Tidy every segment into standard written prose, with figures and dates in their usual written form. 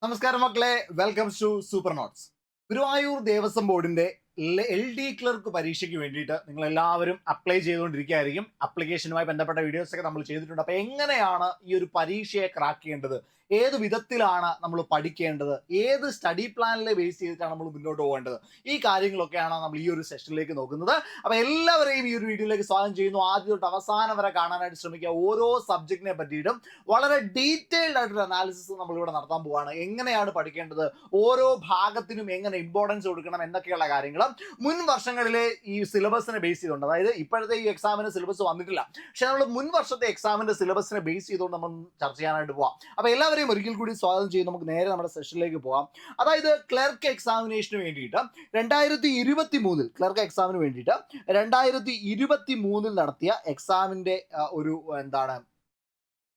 നമസ്കാരം മക്കളെ, welcome to super notes. Guruvayur Devaswom ബോർഡിന്റെ LD ക്ലർക്ക് പരീക്ഷയ്ക്ക് വേണ്ടിയിട്ട് നിങ്ങൾ എല്ലാവരും അപ്ലൈ ചെയ്തുകൊണ്ടിരിക്കുകയായിരിക്കും. അപ്ലിക്കേഷനുമായി ബന്ധപ്പെട്ട വീഡിയോസ് ഒക്കെ നമ്മൾ ചെയ്തിട്ടുണ്ട്. അപ്പൊ എങ്ങനെയാണ് ഈ ഒരു പരീക്ഷയെ ക്രാക്ക് ചെയ്യേണ്ടത്, ഏത് വിധത്തിലാണ് നമ്മൾ പഠിക്കേണ്ടത്, ഏത് സ്റ്റഡി പ്ലാനിലെ ബേസ് ചെയ്തിട്ടാണ് നമ്മൾ മുന്നോട്ട് പോകേണ്ടത്, ഈ കാര്യങ്ങളൊക്കെയാണ് നമ്മൾ ഈ ഒരു സെഷനിലേക്ക് നോക്കുന്നത്. അപ്പൊ എല്ലാവരെയും ഈ ഒരു വീഡിയോയിലേക്ക് സ്വാഗതം ചെയ്യുന്നു. ആദ്യം തൊട്ട് അവസാനം വരെ കാണാനായിട്ട് ശ്രമിക്കുക. ഓരോ സബ്ജക്റ്റിനെ പറ്റിയിട്ടും വളരെ ഡീറ്റെയിൽഡ് ആയിട്ടൊരു അനാലിസിസ് നമ്മൾ ഇവിടെ നടത്താൻ പോവാണ്. എങ്ങനെയാണ് പഠിക്കേണ്ടത്, ഓരോ ഭാഗത്തിനും എങ്ങനെ ഇമ്പോർട്ടൻസ് കൊടുക്കണം എന്നൊക്കെയുള്ള കാര്യങ്ങൾ മുൻ വർഷങ്ങളിലെ ഈ സിലബസിനെ ബേസ് ചെയ്തുകൊണ്ട്, അതായത് ഇപ്പോഴത്തെ ഈ എക്സാമിന് സിലബസ് വന്നിട്ടില്ല, പക്ഷെ നമ്മൾ മുൻ വർഷത്തെ എക്സാമിന്റെ സിലബസിനെ ബേസ് ചെയ്തുകൊണ്ട് നമ്മൾ ചർച്ച ചെയ്യാനായിട്ട് പോവാം. അപ്പൊ എല്ലാവരെയും ഒരിക്കൽ കൂടി സ്വാഗതം ചെയ്ത് നമുക്ക് നേരെ നമ്മുടെ സെഷനിലേക്ക് പോവാം. അതായത് ക്ലർക്ക് എക്സാമിനേഷന് വേണ്ടിയിട്ട് 2023 ക്ലർക്ക് എക്സാമിന് വേണ്ടിയിട്ട് 2023 നടത്തിയ എക്സാമിന്റെ ഒരു എന്താണ്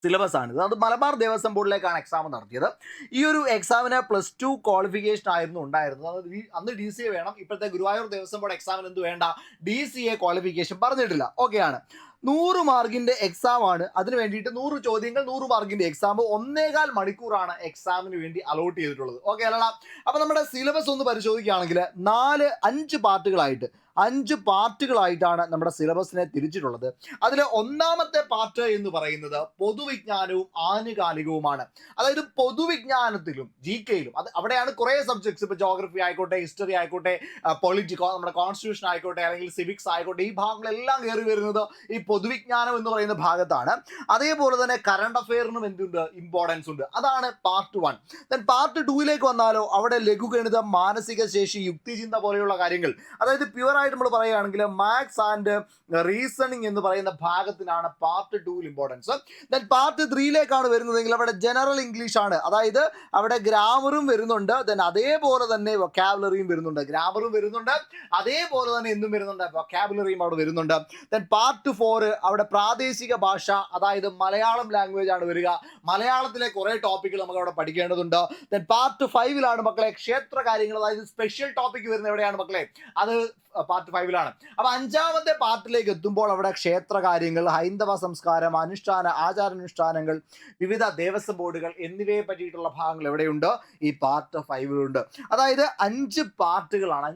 സിലബസ് ആണ്. അത് മലബാർ ദേവസ്വം ബോർഡിലേക്കാണ് എക്സാം നടത്തിയത്. ഈ ഒരു എക്സാമിന് +2 ക്വാളിഫിക്കേഷൻ ആയിരുന്നു ഉണ്ടായിരുന്നത്. അന്ന് DCA വേണം. ഇപ്പോഴത്തെ ഗുരുവായൂർ ദേവസ്വം ബോർഡ് എക്സാമിന് എന്ത് വേണ്ട, DCA ക്വാളിഫിക്കേഷൻ പറഞ്ഞിട്ടില്ല. ഓക്കെയാണ്. 100 മാർക്കിന്റെ എക്സാം ആണ്. അതിന് വേണ്ടിയിട്ട് 100 ചോദ്യങ്ങൾ, 100 മാർക്കിന്റെ എക്സാം, 1.25 മണിക്കൂറാണ് എക്സാമിന് വേണ്ടി അലോട്ട് ചെയ്തിട്ടുള്ളത്. ഓക്കെ അല്ല? അപ്പൊ നമ്മുടെ സിലബസ് ഒന്ന് പരിശോധിക്കുകയാണെങ്കിൽ 5 പാർട്ടുകളായിട്ടാണ് നമ്മുടെ സിലബസിനെ തിരിച്ചിട്ടുള്ളത്. അതിൽ ഒന്നാമത്തെ പാർട്ട് എന്ന് പറയുന്നത് പൊതുവിജ്ഞാനവും ആനുകാലികവുമാണ്. അതായത് പൊതുവിജ്ഞാനത്തിലും GKയിലും അവിടെയാണ് കുറേ സബ്ജക്ട്സ്, ഇപ്പോൾ ജോഗ്രഫി ആയിക്കോട്ടെ, ഹിസ്റ്ററി ആയിക്കോട്ടെ, പൊളിറ്റിക്കോ, നമ്മുടെ കോൺസ്റ്റിറ്റ്യൂഷൻ ആയിക്കോട്ടെ, അല്ലെങ്കിൽ സിവിക്സ് ആയിക്കോട്ടെ, ഈ ഭാഗങ്ങളെല്ലാം കയറി വരുന്നത് ഈ പൊതുവിജ്ഞാനം എന്ന് പറയുന്ന ഭാഗത്താണ്. അതേപോലെ തന്നെ കറണ്ട് അഫെയറിനും എന്തുണ്ട്, ഇമ്പോർട്ടൻസ് ഉണ്ട്. അതാണ് പാർട്ട് 1. ദെൻ പാർട്ട് 2ലേക്ക് വന്നാലോ, അവിടെ ലഘുഗണിതം, മാനസിക ശേഷി, യുക്തിചിന്ത പോലെയുള്ള കാര്യങ്ങൾ, അതായത് പ്യുവർ ആയിട്ട് നമ്മൾ പറയുകയാണെങ്കിൽ മാത്സ് ആൻഡ് റീസണിങ് എന്ന് പറയുന്ന ഭാഗത്തിനാണ് പാർട്ട് 2 ഇമ്പോർട്ടൻസ്. ദെൻ പാർട്ട് 3ലേക്കാണ് വരുന്നതെങ്കിൽ അവിടെ ജനറൽ ഇംഗ്ലീഷ് ആണ്. അതായത് അവിടെ ഗ്രാമറും വരുന്നുണ്ട്, ദെൻ അതേപോലെ തന്നെ വൊക്കാബുലറിയും വരുന്നുണ്ട്. ഗ്രാമറും വരുന്നുണ്ട്, അതേപോലെ തന്നെ എന്തും വരുന്നുണ്ട്, വൊക്കാബുലറിയും അവിടെ വരുന്നുണ്ട്. ദെൻ പാർട്ട് 4 അവിടെ പ്രാദേശിക ഭാഷ, അതായത് മലയാളം ലാംഗ്വേജ് ആണ് വരിക. മലയാളത്തിലെ കുറെ ടോപ്പിക്കുകൾ നമുക്ക് അവിടെ പഠിക്കേണ്ടതുണ്ട്. ദെൻ പാർട്ട് 5ലാണ് മക്കളെ ക്ഷേത്ര കാര്യങ്ങൾ, അതായത് സ്പെഷ്യൽ ടോപ്പിക് വരുന്നത് എവിടെയാണ് മക്കളെ, അത് പാർട്ട് 5ലാണ്. അപ്പൊ 5ാമത്തെ പാർട്ടിലേക്ക് എത്തുമ്പോൾ അവിടെ ക്ഷേത്ര കാര്യങ്ങൾ, ഹൈന്ദവ സംസ്കാരം, ആചാരാനുഷ്ഠാനങ്ങൾ, വിവിധ ദേവസ്വം ബോർഡുകൾ എന്നിവയെ പറ്റിയിട്ടുള്ള ഭാഗങ്ങൾ എവിടെയുണ്ട്, ഈ പാർട്ട് 5ലുണ്ട്. അതായത് 5 പാർട്ടുകളാണ്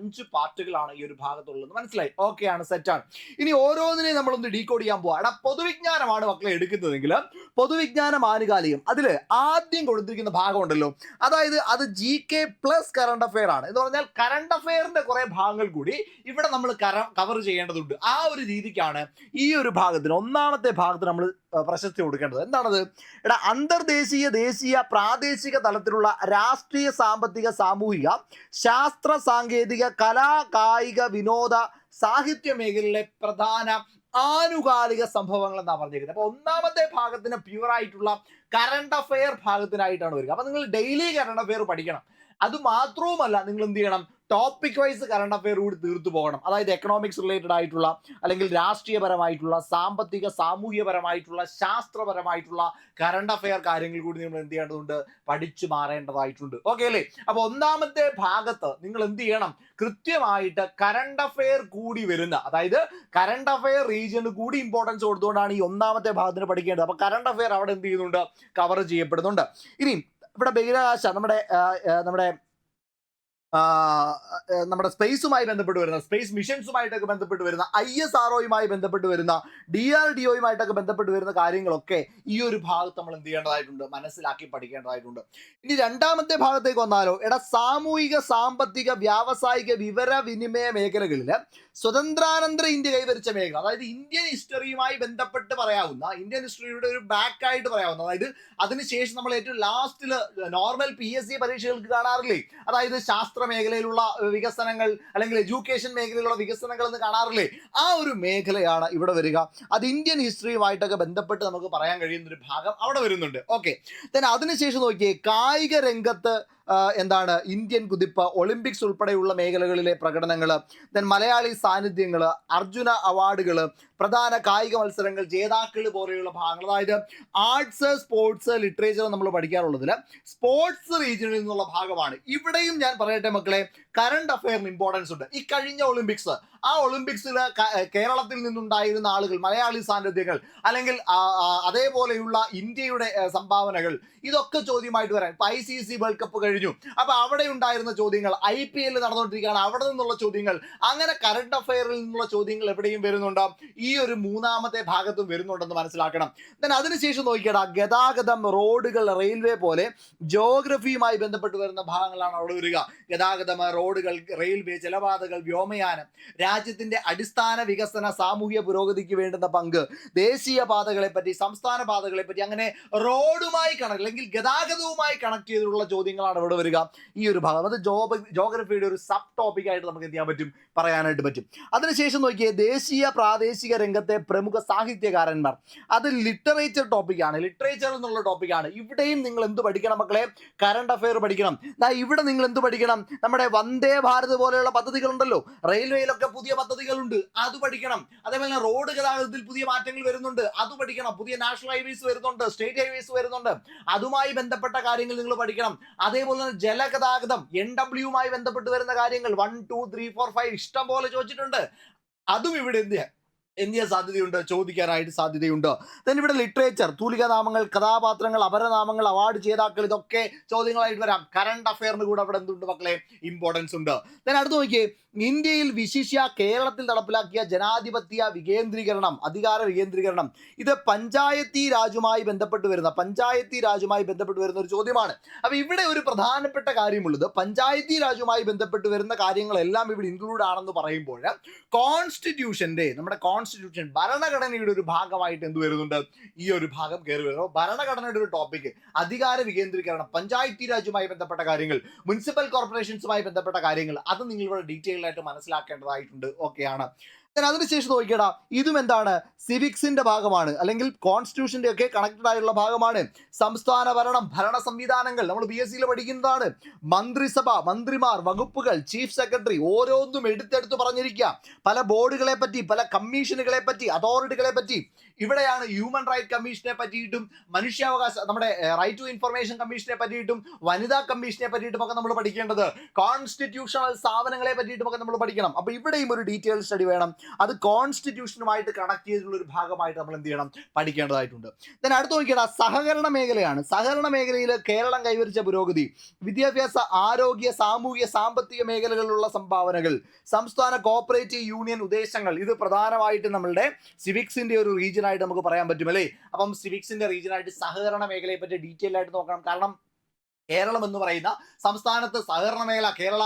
ഈ ഒരു ഭാഗത്തുള്ളത്. മനസ്സിലായി? ഓക്കെയാണ്, സെറ്റാണ്. ഇനി ഓരോന്നിനെയും നമ്മളൊന്ന് ഡീകോഡ് ചെയ്യാൻ പോവാ. എടാ, പൊതുവിജ്ഞാനമാണ് മക്കളെ എടുക്കുന്നതെങ്കിൽ പൊതുവിജ്ഞാനം ആനുകാലികം, അതിൽ ആദ്യം കൊടുത്തിരിക്കുന്ന ഭാഗമുണ്ടല്ലോ, അതായത് അത് GK പ്ലസ് കറണ്ട് അഫെയർ ആണ്. എന്ന് പറഞ്ഞാൽ കറണ്ട് അഫെയറിന്റെ കുറെ ഭാഗങ്ങൾ കൂടി ഇവിടെ നമ്മൾ കവർ ചെയ്യേണ്ടതുണ്ട്. ആ ഒരു രീതിക്കാണ് ഈ ഒരു ഭാഗത്തിന്, ഒന്നാമത്തെ ഭാഗത്തിന് നമ്മൾ പ്രശസ്തി കൊടുക്കേണ്ടത്. എന്താണത്? എടാ, അന്തർദേശീയ, ദേശീയ, പ്രാദേശിക തലത്തിലുള്ള രാഷ്ട്രീയ, സാമ്പത്തിക, സാമൂഹിക, ശാസ്ത്ര, സാങ്കേതിക, കലാ, കായിക, വിനോദ, സാഹിത്യ മേഖലയിലെ പ്രധാന ആനുകാലിക സംഭവങ്ങൾ എന്നാണ് പറഞ്ഞിരിക്കുന്നത്. അപ്പൊ ഒന്നാമത്തെ ഭാഗത്തിന് പ്യുവർ ആയിട്ടുള്ള കറണ്ട് അഫെയർ ഭാഗത്തിനായിട്ടാണ് വരിക. അപ്പൊ നിങ്ങൾ ഡെയിലി കറണ്ട് അഫെയർ പഠിക്കണം. അത് മാത്രവുമല്ല, നിങ്ങൾ എന്ത് ചെയ്യണം, ടോപ്പിക് വൈസ് കറണ്ട് അഫെയർ കൂടി തീർത്തു പോകണം. അതായത് എക്കണോമിക്സ് റിലേറ്റഡ് ആയിട്ടുള്ള, അല്ലെങ്കിൽ രാഷ്ട്രീയപരമായിട്ടുള്ള, സാമ്പത്തിക, സാമൂഹ്യപരമായിട്ടുള്ള, ശാസ്ത്രപരമായിട്ടുള്ള കറണ്ട് അഫെയർ കാര്യങ്ങൾ കൂടി നിങ്ങൾ എന്ത് ചെയ്യേണ്ടതുണ്ട്, പഠിച്ചു മാറേണ്ടതായിട്ടുണ്ട്. ഓക്കെ അല്ലേ? അപ്പൊ ഒന്നാമത്തെ ഭാഗത്ത് നിങ്ങൾ എന്ത് ചെയ്യണം, കൃത്യമായിട്ട് കറണ്ട് അഫെയർ കൂടി വരുന്ന, അതായത് കറണ്ട് അഫെയർ റീജിയന് കൂടി ഇമ്പോർട്ടൻസ് കൊടുത്തുകൊണ്ടാണ് ഈ ഒന്നാമത്തെ ഭാഗത്തിന് പഠിക്കേണ്ടത്. അപ്പൊ കറണ്ട് അഫെയർ അവിടെ എന്ത് ചെയ്യുന്നുണ്ട്, കവർ ചെയ്യപ്പെടുന്നുണ്ട്. ഇനി ഇവിടെ ബഹിരാകാശ, നമ്മുടെ സ്പേസുമായി ബന്ധപ്പെട്ട് വരുന്ന, സ്പേസ് മിഷൻസുമായിട്ടൊക്കെ ബന്ധപ്പെട്ട് വരുന്ന, ISROയുമായി ബന്ധപ്പെട്ട് വരുന്ന, DRDOയുമായിട്ടൊക്കെ ബന്ധപ്പെട്ട് വരുന്ന കാര്യങ്ങളൊക്കെ ഈ ഒരു ഭാഗത്ത് നമ്മൾ എന്ത് ചെയ്യേണ്ടതായിട്ടുണ്ട്, മനസ്സിലാക്കി പഠിക്കേണ്ടതായിട്ടുണ്ട്. ഇനി രണ്ടാമത്തെ ഭാഗത്തേക്ക് വന്നാലോ, സാമൂഹിക, സാമ്പത്തിക, വ്യാവസായിക, വിവരവിനിമയ മേഖലകളിൽ സ്വതന്ത്രാനന്തര ഇന്ത്യ കൈവരിച്ച മേഖല, അതായത് ഇന്ത്യൻ ഹിസ്റ്ററിയുമായി ബന്ധപ്പെട്ട് പറയാവുന്ന, ഇന്ത്യൻ ഹിസ്റ്ററിയുടെ ഒരു ബാക്ക് ആയിട്ട് പറയാവുന്ന, അതായത് അതിനുശേഷം നമ്മൾ ഏറ്റവും ലാസ്റ്റിൽ നോർമൽ PSC പരീക്ഷകൾക്ക് കാണാറില്ലേ, അതായത് ശാസ്ത്ര മേഖലയിലുള്ള വികസനങ്ങൾ, അല്ലെങ്കിൽ എഡ്യൂക്കേഷൻ മേഖലയിലുള്ള വികസനങ്ങൾ എന്ന് കാണാറില്ലേ, ആ ഒരു മേഖലയാണ് ഇവിടെ വരിക. അത് ഇന്ത്യൻ ഹിസ്റ്ററിയുമായിട്ടൊക്കെ ബന്ധപ്പെട്ട് നമുക്ക് പറയാൻ കഴിയുന്ന ഒരു ഭാഗം അവിടെ വരുന്നുണ്ട്. ഓക്കെ, then അതിനുശേഷം നോക്കിയേ, കായിക രംഗത്ത് എന്താണ് ഇന്ത്യൻ കുതിപ്പ്, ഒളിമ്പിക്സ് ഉൾപ്പെടെയുള്ള മേഖലകളിലെ പ്രകടനങ്ങൾ, ദെൻ മലയാളി സാന്നിധ്യങ്ങൾ, അർജുന അവാർഡുകൾ, പ്രധാന കായിക മത്സരങ്ങൾ, ജേതാക്കൾ പോലെയുള്ള ഭാഗങ്ങൾ. അതായത് ആർട്സ്, സ്പോർട്സ്, ലിറ്ററേച്ചർ നമ്മൾ പഠിക്കാറുള്ളതിൽ സ്പോർട്സ് റീജിയനിൽ നിന്നുള്ള ഭാഗമാണ്. ഇവിടെയും ഞാൻ പറയട്ടെ മക്കളെ, കറണ്ട് അഫെയറിന് ഇമ്പോർട്ടൻസ് ഉണ്ട്. ഈ കഴിഞ്ഞ ഒളിമ്പിക്സ്, ആ ഒളിമ്പിക്സിൽ കേരളത്തിൽ നിന്നുണ്ടായിരുന്ന ആളുകൾ, മലയാളി സാന്നിധ്യങ്ങൾ, അല്ലെങ്കിൽ അതേപോലെയുള്ള ഇന്ത്യയുടെ സംഭാവനകൾ, ഇതൊക്കെ ചോദ്യമായിട്ട് വരാൻ. ഇപ്പൊ ICC വേൾഡ് കപ്പ് കഴിഞ്ഞു, അപ്പൊ അവിടെ ഉണ്ടായിരുന്ന ചോദ്യങ്ങൾ, IPL നടന്നുകൊണ്ടിരിക്കുകയാണ്, അവിടെ നിന്നുള്ള ചോദ്യങ്ങൾ, അങ്ങനെ കറണ്ട് അഫെയറിൽ നിന്നുള്ള ചോദ്യങ്ങൾ എവിടെയും വരുന്നുണ്ട്, ഈ ഒരു മൂന്നാമത്തെ ഭാഗത്തും വരുന്നുണ്ടെന്ന് മനസ്സിലാക്കണം. അതിനുശേഷം നോക്കിയടാ, ഗതാഗതം, റോഡുകൾ, റെയിൽവേ പോലെ ജോഗ്രഫിയുമായി ബന്ധപ്പെട്ട് വരുന്ന ഭാഗങ്ങളാണ് അവിടെ വരിക. ഗതാഗതം, റോഡുകൾ, റെയിൽവേ, ജലപാതകൾ, വ്യോമയാനം, രാജ്യത്തിന്റെ അടിസ്ഥാന വികസന സാമൂഹ്യ പുരോഗതിക്ക് വേണ്ടുന്ന പങ്ക്, ദേശീയ പാതകളെ പറ്റി, സംസ്ഥാന പാതകളെ പറ്റി, അങ്ങനെ റോഡുമായി കണക്ട് അല്ലെങ്കിൽ ഗതാഗതവുമായി കണക്ട് ചെയ്തിട്ടുള്ള ചോദ്യങ്ങളാണ് ഇവിടെ വരിക ഈ ഒരു ഭാഗം. അത് ജോഗ്രഫിയുടെ ഒരു സബ് ടോപ്പിക് ആയിട്ട് നമുക്ക് എന്ത് ചെയ്യാൻ പറ്റും, പറയാനായിട്ട് പറ്റും. അതിനുശേഷം നോക്കിയേ, ദേശീയ പ്രാദേശിക രംഗത്തെ പ്രമുഖ സാഹിത്യകാരന്മാർ, അത് ലിറ്ററേച്ചർ ടോപ്പിക്കാണ്. ലിറ്ററേച്ചർ എന്നുള്ള ടോപ്പിക്കാണ്. ഇവിടെയും നിങ്ങൾ എന്ത് പഠിക്കണം മക്കളെ, കറണ്ട് അഫെയർ പഠിക്കണം. ഇവിടെ നിങ്ങൾ എന്ത് പഠിക്കണം, നമ്മുടെ വന്ദേ ഭാരത് പോലെയുള്ള പദ്ധതികളുണ്ടല്ലോ, റെയിൽവേയിലൊക്കെ പുതിയ പദ്ധതികളുണ്ട്, അത് പഠിക്കണം. അതേപോലെ റോഡ് ഗതാഗതത്തിൽ പുതിയ മാറ്റങ്ങൾ വരുന്നുണ്ട്, അത് പഠിക്കണം. പുതിയ നാഷണൽ ഹൈവേസ് വരുന്നുണ്ട്, സ്റ്റേറ്റ് ഹൈവേസ് വരുന്നുണ്ട്, അതുമായി ബന്ധപ്പെട്ട കാര്യങ്ങൾ നിങ്ങൾ പഠിക്കണം. അതേപോലെ തന്നെ ജലഗതാഗതം, NWയുമായി ബന്ധപ്പെട്ട് വരുന്ന കാര്യങ്ങൾ 1, 2, 3, 4, 5 ഇഷ്ടം പോലെ ചോദിച്ചിട്ടുണ്ട്. അതും ഇവിടെ എന്ത് ചെയ്യാൻ സാധ്യതയുണ്ട്, ചോദിക്കാനായിട്ട് സാധ്യതയുണ്ട്. then ഇവിടെ ലിറ്ററേച്ചർ, തൂലികാനാമങ്ങൾ, കഥാപാത്രങ്ങൾ, അപരനാമങ്ങൾ, അവാർഡ് ജേതാക്കൾ, ഇതൊക്കെ ചോദ്യങ്ങളായിട്ട് വരാം. കറണ്ട് അഫെയറിന് കൂടെ അവിടെ എന്തുണ്ട് മക്കളെ, ഇമ്പോർട്ടൻസ് ഉണ്ട്. then അടുത്ത് നോക്കിയേ, ഇന്ത്യയിൽ വിശിഷ്യ കേരളത്തിൽ നടപ്പിലാക്കിയ ജനാധിപത്യ വികേന്ദ്രീകരണം, അധികാര വികേന്ദ്രീകരണം, ഇത് പഞ്ചായത്തി രാജുമായി ബന്ധപ്പെട്ട് വരുന്ന ഒരു ചോദ്യമാണ്. അപ്പൊ ഇവിടെ ഒരു പ്രധാനപ്പെട്ട കാര്യമുള്ളത്, പഞ്ചായത്തി രാജുമായി ബന്ധപ്പെട്ട് വരുന്ന കാര്യങ്ങളെല്ലാം ഇവിടെ ഇൻക്ലൂഡ് ആണെന്ന് പറയുമ്പോൾ നമ്മുടെ കോൺസ്റ്റിറ്റ്യൂഷൻ, ഭരണഘടനയുടെ ഒരു ഭാഗമായിട്ട് എന്ത് വരുന്നുണ്ട്, ഈ ഒരു ഭാഗം കയറി വരുന്നു. ഭരണഘടനയുടെ ഒരു ടോപ്പിക്, അധികാര വികേന്ദ്രീകരണം, പഞ്ചായത്തി രാജുമായി ബന്ധപ്പെട്ട കാര്യങ്ങൾ, മുനിസിപ്പൽ കോർപ്പറേഷൻസുമായി ബന്ധപ്പെട്ട കാര്യങ്ങൾ, അത് നിങ്ങൾ ഇവിടെ ഡീറ്റെയിൽ ആയിട്ട് മനസ്സിലാക്കേണ്ടതായിട്ടുണ്ട്. ഓക്കെയാണ്. അതിനുശേഷം നോക്കിയടാ, ഇതും എന്താണ്, സിവിക്സിന്റെ ഭാഗമാണ്, അല്ലെങ്കിൽ കോൺസ്റ്റിറ്റ്യൂഷന്റെ ഒക്കെ കണക്റ്റഡ് ആയിട്ടുള്ള ഭാഗമാണ്. സംസ്ഥാന ഭരണം, ഭരണ സംവിധാനങ്ങൾ നമ്മൾ PSCയിൽ പഠിക്കുന്നതാണ്. മന്ത്രിസഭ, മന്ത്രിമാർ, വകുപ്പുകൾ, ചീഫ് സെക്രട്ടറി, ഓരോന്നും എടുത്തെടുത്ത് പറഞ്ഞിരിക്കുക. പല ബോർഡുകളെ പറ്റി, പല കമ്മീഷനുകളെ പറ്റി, അതോറിറ്റികളെ പറ്റി. ഇവിടെയാണ് ഹ്യൂമൻ റൈറ്റ് കമ്മീഷനെ പറ്റിയിട്ടും, മനുഷ്യാവകാശ, നമ്മുടെ റൈറ്റ് ടു ഇൻഫർമേഷൻ കമ്മീഷനെ പറ്റിയിട്ടും, വനിതാ കമ്മീഷനെ പറ്റിയിട്ടും ഒക്കെ നമ്മൾ പഠിക്കേണ്ടത്. കോൺസ്റ്റിറ്റ്യൂഷണൽ സ്ഥാപനങ്ങളെ പറ്റിയിട്ടും ഒക്കെ നമ്മൾ പഠിക്കണം. അപ്പൊ ഇവിടെയും ഒരു ഡീറ്റെയിൽ സ്റ്റഡി വേണം. അത് കോൺസ്റ്റിറ്റ്യൂഷനുമായിട്ട് കണക്ട് ചെയ്തിട്ടുള്ള ഒരു ഭാഗമായിട്ട് നമ്മൾ എന്ത് ചെയ്യണം, പഠിക്കേണ്ടതായിട്ടുണ്ട്. അടുത്ത് നോക്കിയാൽ സഹകരണ മേഖലയാണ്. സഹകരണ മേഖലയിൽ കേരളം കൈവരിച്ച പുരോഗതി, വിദ്യാഭ്യാസ, ആരോഗ്യ, സാമൂഹ്യ, സാമ്പത്തിക മേഖലകളിലുള്ള സംഭാവനകൾ, സംസ്ഥാന കോഓപ്പറേറ്റീവ് യൂണിയൻ ഉദ്ദേശങ്ങൾ, ഇത് പ്രധാനമായിട്ട് നമ്മളുടെ സിവിക്സിന്റെ ഒരു റീജിയൻ ആയിട്ട് നമുക്ക് പറയാൻ പറ്റും അല്ലേ. അപ്പം സിവിക്സിന്റെ റീജിയൻ ആയിട്ട് സഹകരണ മേഖലയെ പറ്റി ഡീറ്റെയിൽ ആയിട്ട് നോക്കണം. കാരണം കേരളം എന്ന് പറയുന്ന സംസ്ഥാനത്ത് സഹകരണ മേഖല, കേരള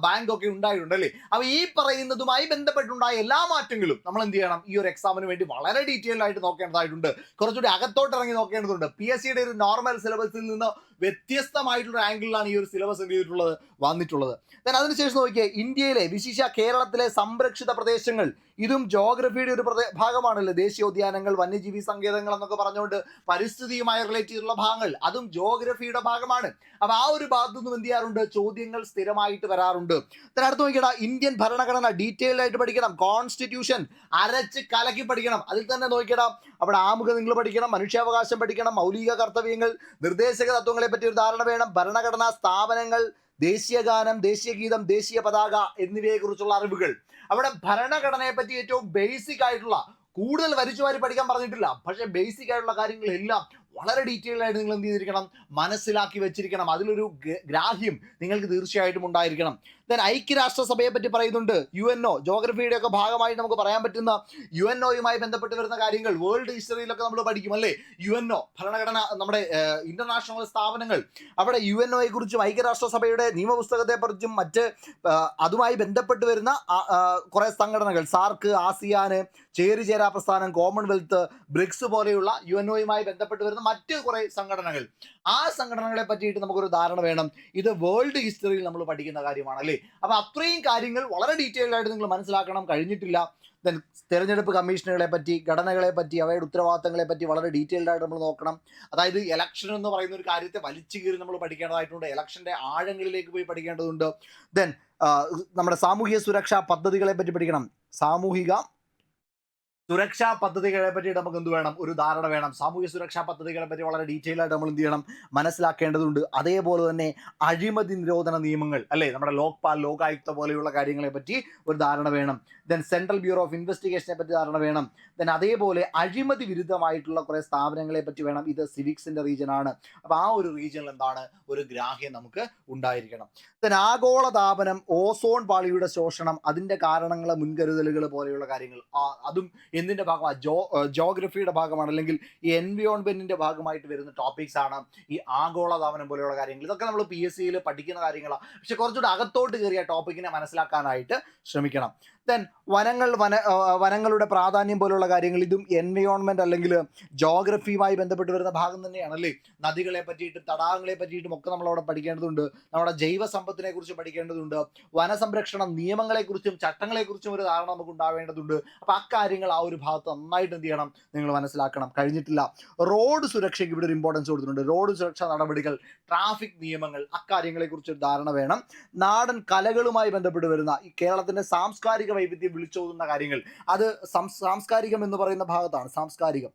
ബാങ്ക് ഒക്കെ ഉണ്ടായിട്ടുണ്ട് അല്ലേ. അപ്പൊ ഈ പറയുന്നതുമായി ബന്ധപ്പെട്ടുണ്ടായ എല്ലാ മാറ്റങ്ങളും നമ്മൾ എന്ത് ചെയ്യണം, ഈ ഒരു എക്സാമിന് വേണ്ടി വളരെ ഡീറ്റെയിൽ ആയിട്ട് നോക്കേണ്ടതായിട്ടുണ്ട്. കുറച്ചുകൂടി അകത്തോട്ട് ഇറങ്ങി നോക്കേണ്ടതുണ്ട്. PSCയുടെ ഒരു നോർമൽ സിലബസിൽ നിന്ന് വ്യത്യസ്തമായിട്ടുള്ള ആംഗിളിലാണ് ഈ ഒരു സിലബസ് എന്ത് ചെയ്തിട്ടുള്ളത്, വന്നിട്ടുള്ളത്. അതിനുശേഷം നോക്കിയേ, ഇന്ത്യയിലെ, വിശിഷ്യ കേരളത്തിലെ സംരക്ഷിത പ്രദേശങ്ങൾ, ഇതും ജോഗ്രഫിയുടെ ഒരു ഭാഗമാണല്ലോ. ദേശീയോദ്യാനങ്ങൾ, വന്യജീവി സങ്കേതങ്ങൾ എന്നൊക്കെ പറഞ്ഞുകൊണ്ട് പരിസ്ഥിതിയുമായി റിലേറ്റ് ചെയ്തിട്ടുള്ള ഭാഗങ്ങൾ, അതും ജോഗ്രഫിയുടെ ഭാഗമാണ്. അപ്പൊ ആ ഒരു ഭാഗത്തു നിന്നും എന്ത് ചെയ്യാറുണ്ട്, ചോദ്യങ്ങൾ സ്ഥിരമായിട്ട് വരാറുണ്ട്. അടുത്ത് നോക്കിയടാ, ഇന്ത്യൻ ഭരണഘടന ഡീറ്റെയിൽ ആയിട്ട് പഠിക്കണം. കോൺസ്റ്റിറ്റ്യൂഷൻ അരച്ച് കലക്കി പഠിക്കണം. അതിൽ തന്നെ നോക്കിയടാ, അവിടെ ആമുഖം നിങ്ങൾ പഠിക്കണം, മനുഷ്യാവകാശം പഠിക്കണം, മൗലിക കർത്തവ്യങ്ങൾ, നിർദ്ദേശക തത്വങ്ങളെ പറ്റി ഒരു ധാരണ വേണം, ഭരണഘടനാ സ്ഥാപനങ്ങൾ, ദേശീയ ഗാനം, ദേശീയ ഗീതം, ദേശീയ പതാക എന്നിവയെ കുറിച്ചുള്ള അറിവുകൾ. അവിടെ ഭരണഘടനയെ പറ്റി ഏറ്റവും ബേസിക് ആയിട്ടുള്ള, കൂടുതൽ വരിച്ചു വാരി പഠിക്കാൻ പറഞ്ഞിട്ടില്ല, പക്ഷെ ബേസിക് ആയിട്ടുള്ള കാര്യങ്ങളെല്ലാം വളരെ ഡീറ്റെയിൽ ആയിട്ട് നിങ്ങൾ എന്ത് ചെയ്തിരിക്കണം, മനസ്സിലാക്കി വെച്ചിരിക്കണം. അതിലൊരു ഗ്രാഹ്യം നിങ്ങൾക്ക് തീർച്ചയായിട്ടും ഉണ്ടായിരിക്കണം. ഐക്യരാഷ്ട്രസഭയെ പറ്റി പറയുന്നുണ്ട്. UNO, ജോഗ്രഫിയുടെ ഒക്കെ ഭാഗമായിട്ട് നമുക്ക് പറയാൻ പറ്റുന്ന UNOയുമായി ബന്ധപ്പെട്ട് വരുന്ന കാര്യങ്ങൾ വേൾഡ് ഹിസ്റ്ററിയിലൊക്കെ നമ്മൾ പഠിക്കും അല്ലേ. UNO ഭരണഘടന, നമ്മുടെ ഇന്റർനാഷണൽ സ്ഥാപനങ്ങൾ, അവിടെ UNOയെ കുറിച്ചും ഐക്യരാഷ്ട്രസഭയുടെ നിയമപുസ്തകത്തെ കുറിച്ചും മറ്റ് അതുമായി ബന്ധപ്പെട്ട് വരുന്ന കുറെ സംഘടനകൾ, സാർക്ക്, ആസിയാന്, ചേരിചേരാ പ്രസ്ഥാനം, കോമൺവെൽത്ത്, ബ്രിക്സ് പോലെയുള്ള UNOയുമായി ബന്ധപ്പെട്ട് വരുന്ന മറ്റ് കുറെ സംഘടനകൾ, ആ സംഘടനകളെ പറ്റിയിട്ട് നമുക്കൊരു ധാരണ വേണം. ഇത് വേൾഡ് ഹിസ്റ്ററിയിൽ നമ്മൾ പഠിക്കുന്ന കാര്യമാണ് അല്ലേ. അപ്പൊ അത്രയും കാര്യങ്ങൾ വളരെ ഡീറ്റെയിൽഡ് ആയിട്ട് നിങ്ങൾ മനസ്സിലാക്കണം. കഴിഞ്ഞിട്ടില്ല. ദെൻ തെരഞ്ഞെടുപ്പ് കമ്മീഷനുകളെ പറ്റി, ഘടനകളെ പറ്റി, അവയുടെ ഉത്തരവാദിത്തങ്ങളെ പറ്റി വളരെ ഡീറ്റെയിൽഡ് ആയിട്ട് നമ്മൾ നോക്കണം. അതായത് ഇലക്ഷൻ എന്ന് പറയുന്ന ഒരു കാര്യത്തെ വലിച്ചു കീറി നമ്മൾ പഠിക്കേണ്ടതായിട്ടുണ്ട്. ഇലക്ഷന്റെ ആഴങ്ങളിലേക്ക് പോയി പഠിക്കേണ്ടതുണ്ട്. ദെൻ നമ്മുടെ സാമൂഹിക സുരക്ഷാ പദ്ധതികളെ പറ്റി പഠിക്കണം. സാമൂഹിക സുരക്ഷാ പദ്ധതികളെ പറ്റിയിട്ട് നമുക്ക് എന്ത് വേണം, ഒരു ധാരണ വേണം. സാമൂഹ്യ സുരക്ഷാ പദ്ധതികളെ പറ്റി വളരെ ഡീറ്റെയിൽ ആയിട്ട് നമ്മൾ എന്ത് ചെയ്യണം, മനസ്സിലാക്കേണ്ടതുണ്ട്. അതേപോലെ തന്നെ അഴിമതി നിരോധന നിയമങ്ങൾ അല്ലേ, നമ്മുടെ ലോക്പാൽ, ലോകായുക്ത പോലെയുള്ള കാര്യങ്ങളെ പറ്റി ഒരു ധാരണ വേണം. ദെൻ സെൻട്രൽ ബ്യൂറോ ഓഫ് ഇൻവെസ്റ്റിഗേഷനെ പറ്റി ധാരണ വേണം. ദെൻ അതേപോലെ അഴിമതി വിരുദ്ധമായിട്ടുള്ള കുറെ സ്ഥാപനങ്ങളെ പറ്റി വേണം. ഇത് സിവിക്സിന്റെ റീജിയൻ ആണ്. അപ്പൊ ആ ഒരു റീജിയനിൽ എന്താണ്, ഒരു ഗ്രാഹ്യം നമുക്ക് ഉണ്ടായിരിക്കണം. ദെൻ ആഗോളതാപനം, ഓസോൺ പാളിയുടെ ശോഷണം, അതിന്റെ കാരണങ്ങൾ, മുൻകരുതലുകൾ പോലെയുള്ള കാര്യങ്ങൾ, അതും എന്തിന്റെ ഭാഗമാണ്, ജോഗ്രഫിയുടെ ഭാഗമാണ്, അല്ലെങ്കിൽ ഈ എൻവിയോൺമെന്റിന്റെ ഭാഗമായിട്ട് വരുന്ന ടോപ്പിക്സ് ആണ് ഈ ആഗോളതാപനം പോലെയുള്ള കാര്യങ്ങൾ. ഇതൊക്കെ നമ്മൾ PSCയിൽ പഠിക്കുന്ന കാര്യങ്ങളാണ്. പക്ഷെ കുറച്ചുകൂടി അകത്തോട്ട് കയറിയ ടോപ്പിക്കിനെ മനസ്സിലാക്കാനായിട്ട് ശ്രമിക്കണം. ദെൻ വനങ്ങളുടെ പ്രാധാന്യം പോലുള്ള കാര്യങ്ങൾ, ഇതും എൻവയോൺമെന്റ് അല്ലെങ്കിൽ ജോഗ്രഫിയുമായി ബന്ധപ്പെട്ട് വരുന്ന ഭാഗം തന്നെയാണ് അല്ലേ. നദികളെ പറ്റിയിട്ടും തടാകങ്ങളെ പറ്റിയിട്ടും ഒക്കെ നമ്മളവിടെ പഠിക്കേണ്ടതുണ്ട്. നമ്മുടെ ജൈവ സമ്പത്തിനെ കുറിച്ച് പഠിക്കേണ്ടതുണ്ട്. വനസംരക്ഷണ നിയമങ്ങളെക്കുറിച്ചും ചട്ടങ്ങളെക്കുറിച്ചും ഒരു ധാരണ നമുക്ക് ഉണ്ടാവേണ്ടതുണ്ട്. അപ്പൊ അക്കാര്യങ്ങൾ ആ ഒരു ഭാഗത്ത് നന്നായിട്ട് എന്ത് ചെയ്യണം, നിങ്ങൾ മനസ്സിലാക്കണം. കഴിഞ്ഞിട്ടില്ല, റോഡ് സുരക്ഷയ്ക്ക് ഇവിടെ ഒരു ഇമ്പോർട്ടൻസ് കൊടുത്തിട്ടുണ്ട്. റോഡ് സുരക്ഷാ നടപടികൾ, ട്രാഫിക് നിയമങ്ങൾ, അക്കാര്യങ്ങളെ കുറിച്ച് ഒരു ധാരണ വേണം. നാടൻ കലകളുമായി ബന്ധപ്പെട്ട് വരുന്ന ഈ കേരളത്തിന്റെ സാംസ്കാരിക വൈവിധ്യം വിളിച്ചോതുന്ന കാര്യങ്ങൾ, അത് സാംസ്കാരികം എന്ന് പറയുന്ന ഭാഗത്താണ്. സാംസ്കാരികം,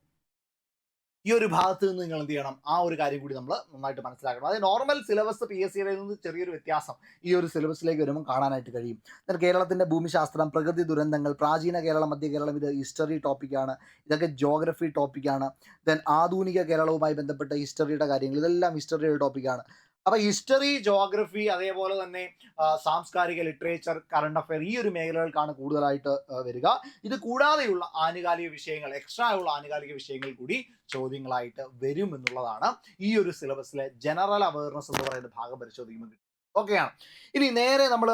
ഈ ഒരു ഭാഗത്ത് നിന്ന് നിങ്ങൾ എന്ത് ചെയ്യണം, ആ ഒരു കാര്യം കൂടി നമ്മൾ നന്നായിട്ട് മനസ്സിലാക്കണം. അത് നോർമൽ സിലബസ് PSCയുടെ നിന്ന് ചെറിയൊരു വ്യത്യാസം ഈ ഒരു സിലബസിലേക്ക് വരുമ്പോൾ കാണാനായിട്ട് കഴിയും. കേരളത്തിന്റെ ഭൂമിശാസ്ത്രം, പ്രകൃതി ദുരന്തങ്ങൾ, പ്രാചീന കേരളം, മധ്യ കേരളം, ഇത് ഹിസ്റ്ററി ടോപ്പിക്കാണ്. ഇതൊക്കെ ജോഗ്രഫി ടോപ്പിക്കാണ്. ദെൻ ആധുനിക കേരളവുമായി ബന്ധപ്പെട്ട ഹിസ്റ്ററിയുടെ കാര്യങ്ങൾ, ഇതെല്ലാം ഹിസ്റ്ററിയുടെ ടോപ്പിക്കാണ്. അപ്പൊ ഹിസ്റ്ററി, ജോഗ്രഫി, അതേപോലെ തന്നെ സാംസ്കാരിക, ലിറ്ററേച്ചർ, കറണ്ട് അഫയർ, ഈ ഒരു മേഖലകൾക്കാണ് കൂടുതലായിട്ട് വരിക. ഇത് കൂടാതെയുള്ള ആനുകാലിക വിഷയങ്ങൾ, എക്സ്ട്രാ ഉള്ള ആനുകാലിക വിഷയങ്ങൾ കൂടി ചോദ്യങ്ങളായിട്ട് വരും എന്നുള്ളതാണ് ഈ ഒരു സിലബസിലെ ജനറൽ അവയർനെസ് എന്ന് പറയുന്ന ഭാഗം പരിശോധിക്കുമ്പോൾ. ഓക്കെയാണ്. ഇനി നേരെ നമ്മൾ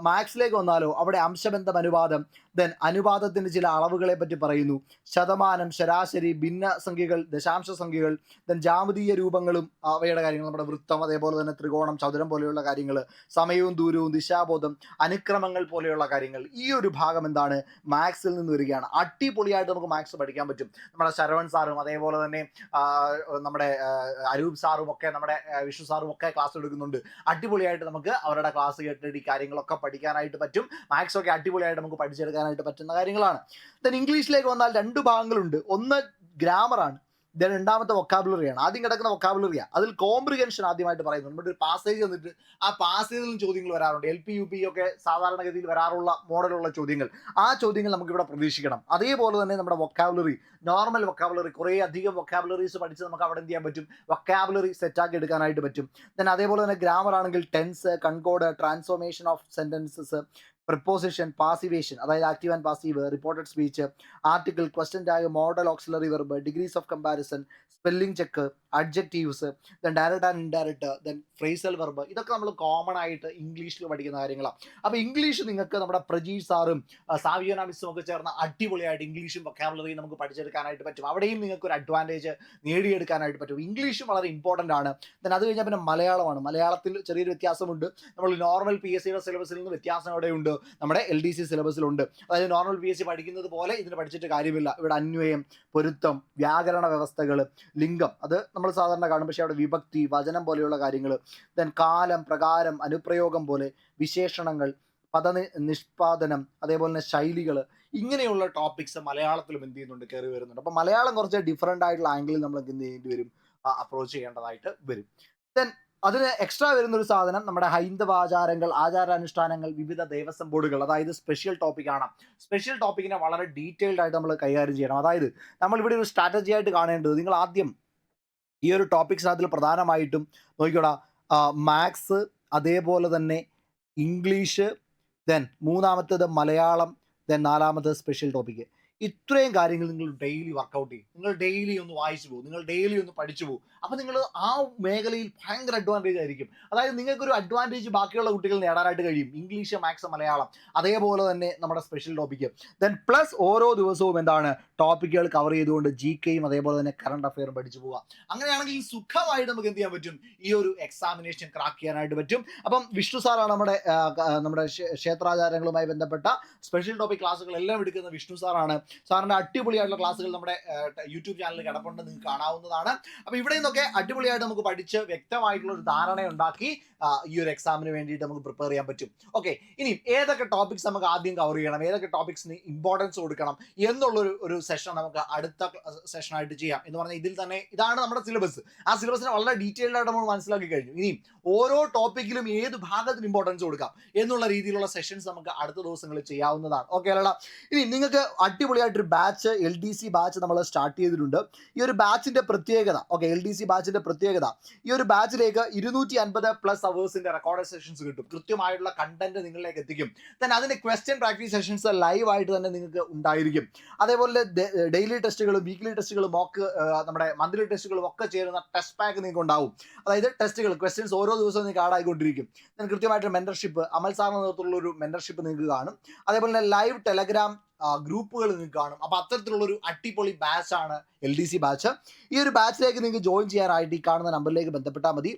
മാത്സിലേക്ക് വന്നാലോ. അവിടെ അംശബന്ധം, അനുപാതം, ദെൻ അനുപാതത്തിന്റെ ചില അളവുകളെ പറ്റി പറയുന്നു. ശതമാനം, ശരാശരി, ഭിന്നസംഖ്യകൾ, ദശാംശ സംഖ്യകൾ, ദെൻ ജാമിതീയ രൂപങ്ങളും അവയുടെ കാര്യങ്ങൾ, നമ്മുടെ വൃത്തം, അതേപോലെ തന്നെ ത്രികോണം, ചതുരം പോലെയുള്ള കാര്യങ്ങൾ, സമയവും ദൂരവും, ദിശാബോധം, അനുക്രമങ്ങൾ പോലെയുള്ള കാര്യങ്ങൾ. ഈ ഒരു ഭാഗം എന്താണ്, മാത്സിൽ നിന്ന് വരികയാണ്. അടിപൊളിയായിട്ട് നമുക്ക് മാത്സ് പഠിക്കാൻ പറ്റും. നമ്മുടെ ശരവൺ സാറും അതേപോലെ തന്നെ നമ്മുടെ അരൂപ് സാറും ഒക്കെ, നമ്മുടെ വിഷ്ണു സാറും ഒക്കെ ക്ലാസ് എടുക്കുന്നുണ്ട്. അടിപൊളിയായിട്ട് നമുക്ക് അവരുടെ ക്ലാസ് കേട്ടിട്ട് ഈ കാര്യങ്ങളൊക്കെ പഠിക്കാനായിട്ട് പറ്റും. മാത്സ് ഒക്കെ അടിപൊളിയായിട്ട് നമുക്ക് പഠിച്ചെടുക്കാനായിട്ട് പറ്റുന്ന കാര്യങ്ങളാണ്. ദെൻ ഇംഗ്ലീഷിലേക്ക് വന്നാൽ രണ്ട് ഭാഗങ്ങളുണ്ട്. ഒന്ന് ഗ്രാമറാണ്, ദെൻ രണ്ടാമത്തെ വൊക്കാബുലറിയാണ്. ആദ്യം കിടക്കുന്ന വൊക്കാബുലറിയാണ്. അതിൽ കോംപ്രിഹെൻഷൻ ആദ്യമായിട്ട് പറയുന്നു. നമ്മുടെ ഒരു പാസേജ് വന്നിട്ട് ആ പാസേജിലും ചോദ്യങ്ങൾ വരാറുണ്ട്. LP UP ഒക്കെ സാധാരണഗതിയിൽ വരാറുള്ള മോഡലുള്ള ചോദ്യങ്ങൾ, ആ ചോദ്യങ്ങൾ നമുക്കിവിടെ പ്രതീക്ഷിക്കണം. അതേപോലെ തന്നെ നമ്മുടെ വൊക്കാബുലറി, നോർമൽ വൊക്കാബുലറി, കുറേ അധികം വൊക്കാബുലറീസ് പഠിച്ച് നമുക്ക് അവിടെ എന്ത് ചെയ്യാൻ പറ്റും, വൊക്കാബുലറി സെറ്റാക്കി എടുക്കാനായിട്ട് പറ്റും. ദെൻ അതേപോലെ തന്നെ ഗ്രാമർ ആണെങ്കിൽ tense, concord, transformation of sentences, preposition, passivation, അതായത് active and passive, reported speech, article, question tag, modal auxiliary verb, degrees of comparison, spelling check, adjectives, then direct and indirect, then phrasal verb. ഇതൊക്കെ നമ്മൾ common ആയിട്ട് ഇംഗ്ലീഷിൽ പഠിക്കുന്ന കാര്യങ്ങളാണ്. അപ്പോൾ English നിങ്ങൾക്ക് നമ്മുടെ പ്രജീഷ് സാറും സാവിയോന മിസ്സും ഒക്കെ ചേർന്ന് അടിപൊളിയായിട്ട് ഇംഗ്ലീഷും വൊക്കാബുലറിയും നമുക്ക് പഠിച്ചെടുക്കാനായിട്ട് പറ്റും. അവിടെയും നിങ്ങൾക്ക് ഒരു അഡ്വാൻറ്റേജ് നേടിയെടുക്കാനായിട്ട് പറ്റും. ഇംഗ്ലീഷും വളരെ ഇമ്പോർട്ടൻ്റ് ആണ്. ദെൻ അത് കഴിഞ്ഞാൽ പിന്നെ മലയാളമാണ്. മലയാളത്തിൽ ചെറിയൊരു വ്യത്യാസമുണ്ട്. നമ്മൾ നോർമൽ PSCയുടെ സിലബസിൽ നിന്ന് വ്യത്യാസം അവിടെയുണ്ട്, നമ്മുടെ LDC സിലബസിലുണ്ട്. അതായത് നോർമൽ PSC പഠിക്കുന്നത് പോലെ ഇതിന് പഠിച്ചിട്ട് കാര്യമില്ല. ഇവിടെ അന്വയം, പൊരുത്തം, വ്യാകരണ വ്യവസ്ഥകൾ, ലിംഗം, അത് നമ്മൾ സാധാരണ കാണും. പക്ഷേ അവിടെ വിഭക്തി, വചനം പോലെയുള്ള കാര്യങ്ങൾ, ദെൻ കാലം, പ്രകാരം, അനുപ്രയോഗം പോലെ, വിശേഷണങ്ങൾ, നിഷ്പാദനം, അതേപോലെ തന്നെ ശൈലികൾ, ഇങ്ങനെയുള്ള ടോപ്പിക്സ് മലയാളത്തിലും എന്ത് ചെയ്യുന്നുണ്ട്, കയറി വരുന്നുണ്ട്. അപ്പം മലയാളം കുറച്ച് ഡിഫറെൻ്റ് ആയിട്ടുള്ള ആംഗിളിൽ നമ്മൾ എന്ത് ചെയ്യേണ്ടി വരും, അപ്രോച്ച് ചെയ്യേണ്ടതായിട്ട് വരും. ദെൻ അതിന് എക്സ്ട്രാ വരുന്നൊരു സാധനം നമ്മുടെ ഹൈന്ദവ ആചാരങ്ങൾ, ആചാരാനുഷ്ഠാനങ്ങൾ, വിവിധ ദേവസ്വം ബോർഡുകൾ, അതായത് സ്പെഷ്യൽ ടോപ്പിക്കാണ്. സ്പെഷ്യൽ ടോപ്പിക്കിനെ വളരെ ഡീറ്റെയിൽഡ് ആയിട്ട് നമ്മൾ കൈകാര്യം ചെയ്യണം. അതായത് നമ്മളിവിടെ ഒരു സ്ട്രാറ്റജി ആയിട്ട് കാണേണ്ടത്, നിങ്ങൾ ആദ്യം ഈ ഒരു ടോപ്പിക്സിനകത്തിൽ പ്രധാനമായിട്ടും നോക്കിക്കോടാ, മാത്സ്, അതേപോലെ തന്നെ ഇംഗ്ലീഷ്, ദെൻ മൂന്നാമത്തേത് മലയാളം, ദെൻ നാലാമത്തേത് സ്പെഷ്യൽ ടോപ്പിക്ക്. ഇത്രയും കാര്യങ്ങൾ നിങ്ങൾ ഡെയിലി വർക്കൗട്ട് ചെയ്യും, നിങ്ങൾ ഡെയിലി ഒന്ന് വായിച്ചു പോകും, നിങ്ങൾ ഡെയിലി ഒന്ന് പഠിച്ചു പോകും. അപ്പോൾ നിങ്ങൾ ആ മേഖലയിൽ ഭയങ്കര അഡ്വാൻറ്റേജ് ആയിരിക്കും. അതായത് നിങ്ങൾക്കൊരു അഡ്വാൻറ്റേജ് ബാക്കിയുള്ള കുട്ടികൾ നേടാനായിട്ട് കഴിയും. ഇംഗ്ലീഷ്, മാത്സ്, മലയാളം, അതേപോലെ തന്നെ നമ്മുടെ സ്പെഷ്യൽ ടോപ്പിക്ക്. ദെൻ പ്ലസ് ഓരോ ദിവസവും എന്താണ് ടോപ്പിക്കുകൾ കവർ ചെയ്തുകൊണ്ട് GKയും അതേപോലെ തന്നെ കറണ്ട് അഫെയറും പഠിച്ചു പോവുക. അങ്ങനെയാണെങ്കിൽ സുഖമായിട്ട് നമുക്ക് എന്ത് ചെയ്യാൻ പറ്റും, ഈ ഒരു എക്സാമിനേഷൻ ക്രാക്ക് ചെയ്യാനായിട്ട് പറ്റും. അപ്പം വിഷ്ണു സാറാണ് നമ്മുടെ ക്ഷേത്രാചാരങ്ങളുമായി ബന്ധപ്പെട്ട സ്പെഷ്യൽ ടോപ്പിക് ക്ലാസ്സുകളെല്ലാം എടുക്കുന്ന വിഷ്ണു സാറാണ്. സാറിൻ്റെ അടിപൊളിയായിട്ടുള്ള ക്ലാസ്സുകൾ നമ്മുടെ യൂട്യൂബ് ചാനലിൽ കിടപ്പുണ്ട്, നിങ്ങൾക്ക് കാണാവുന്നതാണ്. അപ്പോൾ ഇവിടെ നിന്നൊക്കെ അടിപൊളിയായിട്ട് നമുക്ക് പഠിച്ച് വ്യക്തമായിട്ടുള്ള ഒരു ധാരണ ഉണ്ടാക്കി ഈ ഒരു എക്സാമിന് വേണ്ടിയിട്ട് നമുക്ക് പ്രിപ്പയർ ചെയ്യാൻ പറ്റും. ഓക്കെ, ഇനി ഏതൊക്കെ ടോപ്പിക്സ് നമുക്ക് ആദ്യം കവർ ചെയ്യണം, ഏതൊക്കെ ടോപ്പിക്സിന് ഇമ്പോർട്ടൻസ് കൊടുക്കണം എന്നുള്ളൊരു സെഷൻ നമുക്ക് അടുത്ത സെഷനായിട്ട് ചെയ്യാം. എന്ന് പറഞ്ഞാൽ ഇതിൽ തന്നെ ഇതാണ് നമ്മുടെ സിലബസ്. ആ സിലബസിനെ വളരെ ഡീറ്റെയിൽഡ് ആയിട്ട് നമ്മൾ മനസ്സിലാക്കി കഴിഞ്ഞു. ഇനിയും ഓരോ ടോപ്പിക്കിലും ഏത് ഭാഗത്തിന് ഇമ്പോർട്ടൻസ് കൊടുക്കാം എന്നുള്ള രീതിയിലുള്ള സെഷൻസ് നമുക്ക് അടുത്ത ദിവസങ്ങളിൽ ചെയ്യാവുന്നതാണ്. ഓക്കെ അല്ല, ഇനി നിങ്ങൾക്ക് അടിപൊളിയായിട്ടൊരു ബാച്ച് LDC ബാച്ച് നമ്മൾ സ്റ്റാർട്ട് ചെയ്തിട്ടുണ്ട്. ഈ ഒരു ബാച്ചിന്റെ പ്രത്യേകത, ഓക്കെ, LDC ബാച്ചിന്റെ പ്രത്യേകത, ഈ ഒരു ബാച്ചിലേക്ക് 250+ അവേഴ്സിന്റെ റെക്കോർഡ് സെഷൻസ് കിട്ടും. കൃത്യമായിട്ടുള്ള കണ്ടന്റ് നിങ്ങളിലേക്ക് എത്തിക്കും. തന്നെ അതിന്റെ ക്വസ്റ്റ്യൻ പ്രാക്ടീസ് സെഷൻസ് ലൈവ് ആയിട്ട് തന്നെ നിങ്ങൾക്ക് ഉണ്ടായിരിക്കും. അതേപോലെ ഡെയിലി ടെസ്റ്റുകളും വീക്ക്ലി ടെസ്റ്റുകളും നമ്മുടെ മന്ത്ലി ടെസ്റ്റുകളും ഒക്കെ ചേരുന്ന ടെസ്റ്റ് പാക്ക് നിങ്ങൾക്ക് ഉണ്ടാവും. അതായത് ടെസ്റ്റുകൾ, ക്വസ്റ്റ്യൻസ് ഓരോ ദിവസവും നിങ്ങൾക്ക് ആഡായിക്കൊണ്ടിരിക്കും. കൃത്യമായിട്ട് മെന്റർഷിപ്പ്, അമൽ സാറിന് നേതൃത്വത്തിലുള്ള ഒരു മെന്റർഷിപ്പ് നിങ്ങൾക്ക് കാണും. അതേപോലെ തന്നെ ലൈവ് ടെലഗ്രാം ഗ്രൂപ്പുകൾ നിങ്ങൾക്ക് കാണും. അപ്പോൾ അത്തരത്തിലുള്ളൊരു അടിപൊളി ബാച്ചാണ് LDC ബാച്ച്. ഈ ഒരു ബാച്ചിലേക്ക് നിങ്ങൾക്ക് ജോയിൻ ചെയ്യാനായിട്ട് ഈ കാണുന്ന നമ്പറിലേക്ക് ബന്ധപ്പെട്ടാൽ മതി.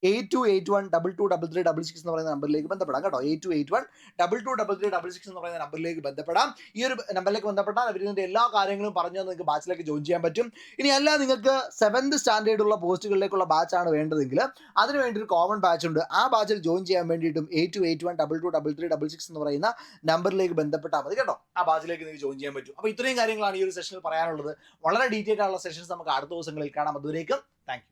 8281223366 എന്ന് പറയുന്ന നമ്പറിലേക്ക് ബന്ധപ്പെടാം കേട്ടോ. 8281223366 എന്ന് പറയുന്ന നമ്പറിലേക്ക് ബന്ധപ്പെടാം. ഈ ഒരു നമ്പറിലേക്ക് ബന്ധപ്പെട്ടാൽ അവരിതിൻ്റെ എല്ലാ കാര്യങ്ങളും പറഞ്ഞു നിങ്ങൾക്ക് ബാച്ചിലേക്ക് ജോയിൻ ചെയ്യാൻ പറ്റും. ഇനി അല്ല, നിങ്ങൾക്ക് 7th സ്റ്റാൻഡേർഡുള്ള പോസ്റ്റുകളിലേക്കുള്ള ബാച്ചാണ് വേണ്ടതെങ്കിൽ അതിന് വേണ്ടി ഒരു കോമൺ ബാച്ച് ഉണ്ട്. ആ ബാച്ചിൽ ജോയിൻ ചെയ്യാൻ വേണ്ടിയിട്ടും 8281223366 എന്ന് പറയുന്ന നമ്പറിലേക്ക് ബന്ധപ്പെട്ടാൽ മതി കേട്ടോ. ആ ബാച്ചിലേക്ക് നിങ്ങൾക്ക് ജോയിൻ ചെയ്യാൻ പറ്റും. അപ്പോൾ ഇത്രയും കാര്യങ്ങളാണ് ഈ ഒരു സെഷനിൽ പറയാനുള്ളത്. വളരെ ഡീറ്റെയിൽ ആയിട്ടുള്ള സെഷൻസ് നമുക്ക് അടുത്ത ദിവസങ്ങളിൽ കാണാം. അതുവരേക്കും താങ്ക് യു.